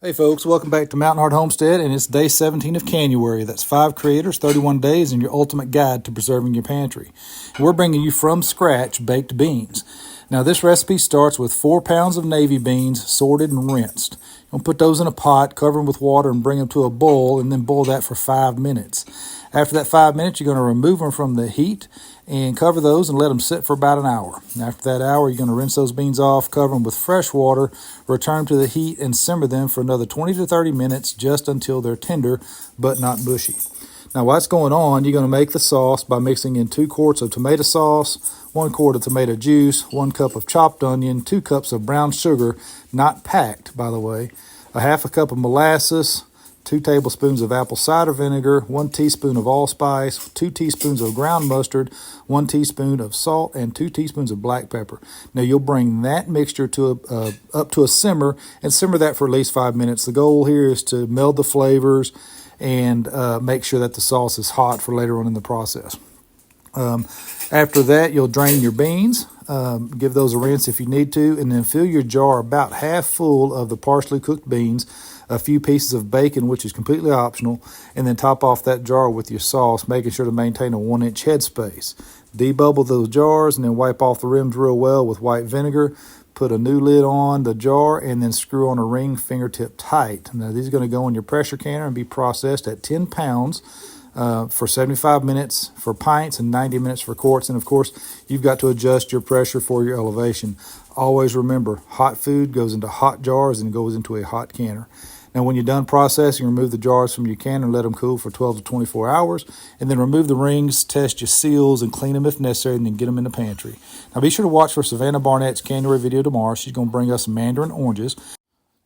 Hey folks, welcome back to Mountain Heart Homestead, and it's day 17 of January. That's 5 creators, 31 days, and your ultimate guide to preserving your pantry. And we're bringing you from scratch baked beans. Now this recipe starts with 4 pounds of navy beans, sorted and rinsed. You'll put those in a pot, cover them with water, and bring them to a boil, and then boil that for 5 minutes. After that 5 minutes, you're going to remove them from the heat and cover those and let them sit for about an hour. And after that hour, you're going to rinse those beans off, cover them with fresh water, return them to the heat, and simmer them for another 20 to 30 minutes just until they're tender but not mushy. Now, while that's going on, you're going to make the sauce by mixing in 2 quarts of tomato sauce, 1 quart of tomato juice, 1 cup of chopped onion, 2 cups of brown sugar, not packed, by the way, a half a cup of molasses, 2 tablespoons of apple cider vinegar, 1 teaspoon of allspice, 2 teaspoons of ground mustard, 1 teaspoon of salt, and 2 teaspoons of black pepper. Now you'll bring that mixture to up to a simmer and simmer that for at least 5 minutes. The goal here is to meld the flavors and make sure that the sauce is hot for later on in the process. After that, you'll drain your beans, give those a rinse if you need to, and then fill your jar about half full of the partially cooked beans, a few pieces of bacon, which is completely optional, and then top off that jar with your sauce, making sure to maintain a 1-inch headspace. Debubble those jars and then wipe off the rims real well with white vinegar. Put a new lid on the jar and then screw on a ring fingertip tight. Now these are going to go in your pressure canner and be processed at 10 pounds for 75 minutes for pints and 90 minutes for quarts. And of course, you've got to adjust your pressure for your elevation. Always remember, hot food goes into hot jars and goes into a hot canner. Now, when you're done processing, remove the jars from your canner and let them cool for 12 to 24 hours. And then remove the rings, test your seals, and clean them if necessary, and then get them in the pantry. Now, be sure to watch for Savannah Barnett's January video tomorrow. She's going to bring us some mandarin oranges.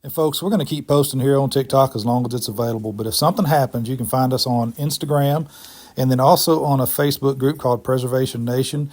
And folks, we're going to keep posting here on TikTok as long as it's available. But if something happens, you can find us on Instagram and then also on a Facebook group called Preservation Nation.